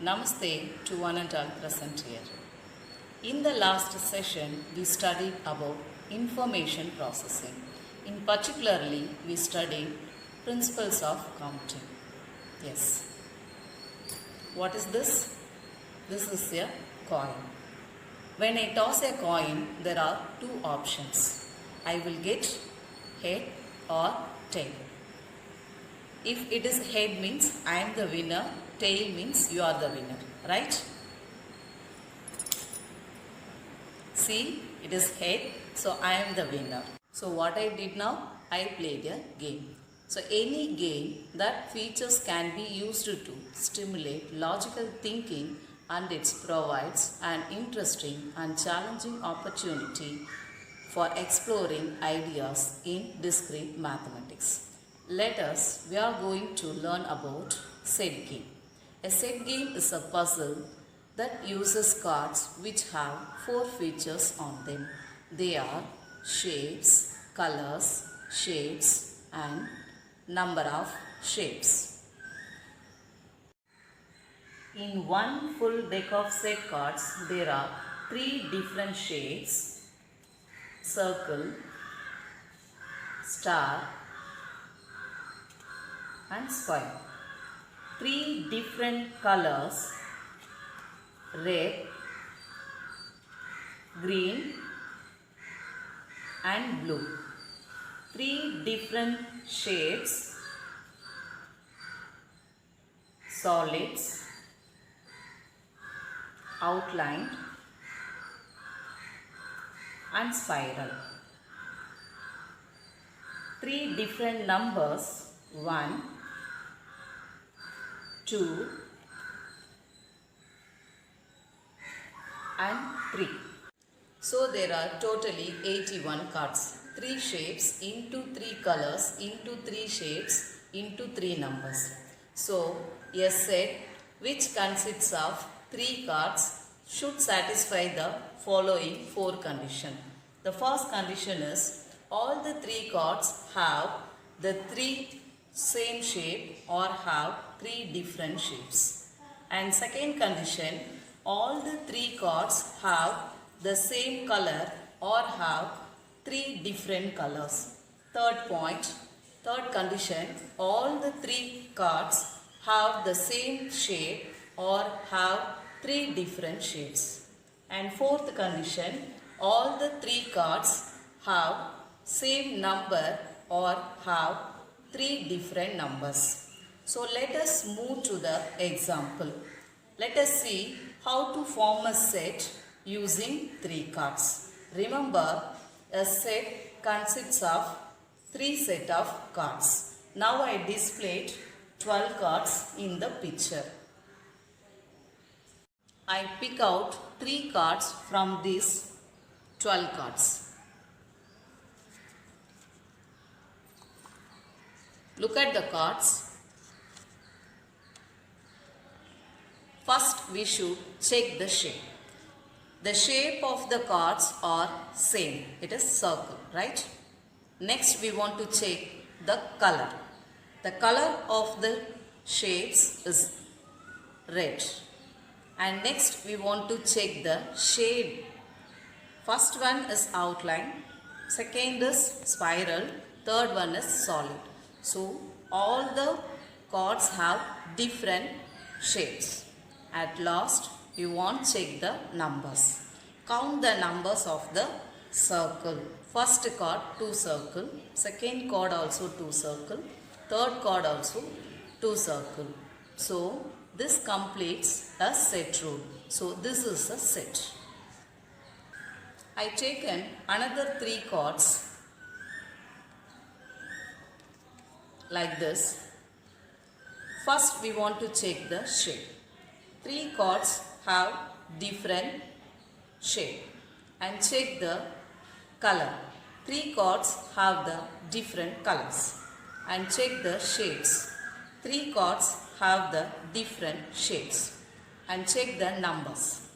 Namaste to one and all present here. In the last session, we studied about information processing. In particularly, we studied principles of counting. Yes. What is this? This is a coin. When I toss a coin, there are two options. I will get head or tail. If it is head means I am the winner, tail means you are the winner, right? See, it is head, so I am the winner. So what I did now, I played a game. So any game that features can be used to stimulate logical thinking, and it provides an interesting and challenging opportunity for exploring ideas in discrete mathematics. We are going to learn about set game. A set game is a puzzle that uses cards which have four features on them. They are shapes, colors, shades and number of shapes. In one full deck of set cards, there are three different shapes: circle, star and square. Three different colors: red, green and blue. Three different shapes: solids, outlined and spiral. Three different numbers: 1, 2 and 3. So there are totally 81 cards. 3 shapes into 3 colors into 3 shapes into 3 numbers. So a set which consists of 3 cards should satisfy the following 4 conditions. The first condition is all the 3 cards have the 3 same shape or have 3 different shapes. And second condition, all the 3 cards have the same color or have 3 different colors. Third condition, all the 3 cards have the same shape or have 3 different shades. And fourth condition, all the 3 cards have same number or have 3 different numbers. So let us move to the example. Let us see how to form a set using 3 cards. Remember, a set consists of 3 sets of cards. Now I displayed 12 cards in the picture. I pick out 3 cards from these 12 cards. Look at the cards. First we should check the shape. The shape of the cards are same. It is circle, right? Next we want to check the color. The color of the shapes is red. And next we want to check the shade. First one is outline, second is spiral, third one is solid. So all the cards have different shapes. At last you want to check the numbers. Count the numbers of the circle. First card 2 circle, second card also 2 circle, third card also 2 circle. So this completes a set rule. So this is a set. I taken another 3 cards like this. First we want to check the shape. 3 cards have different shape and check the color. 3 cards have the different colors and check the shades. 3 cards have the different shapes and check the numbers.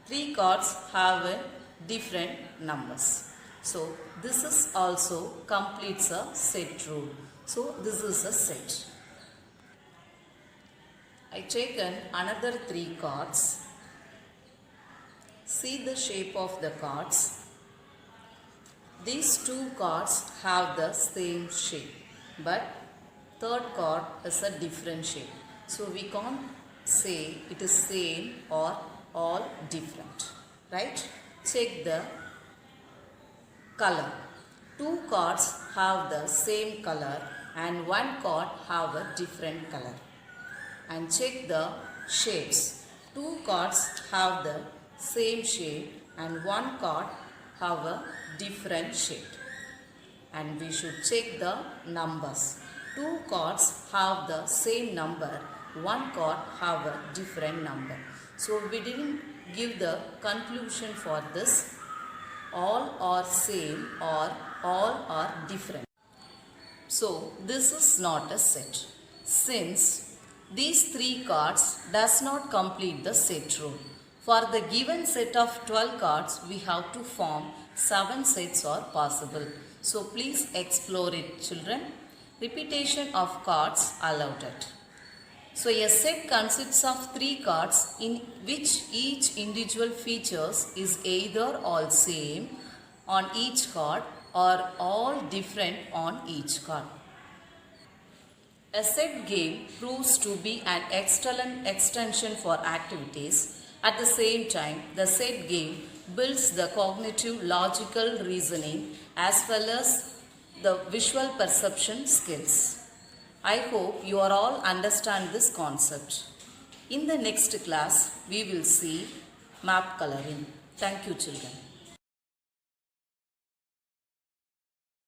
3 cards have different numbers. So this is also completes a set rule. So this is a set. I taken another 3 cards. See the shape of the cards. These 2 cards have the same shape, but third card is a different shape. So we can't say it is same or all different, right? Check the color. 2 cards have the same color and 1 card have a different color. And check the shapes. 2 cards have the same shape and 1 card have a different shape. And we should check the numbers. 2 cards have the same number, 1 card have a different number. So we didn't give the conclusion for this. All are same or all are different. So this is not a set. Since these 3 cards does not complete the set rule. For the given set of 12 cards, we have to form 7 sets are possible. So please explore it, children. Repetition of cards allowed. So a set consists of 3 cards in which each individual features is either all same on each card or all different on each card. A set game proves to be an excellent extension for activities. At the same time, the set game builds the cognitive logical reasoning as well as the visual perception skills. I hope you are all understand this concept. In the next class, we will see map coloring. Thank you, children.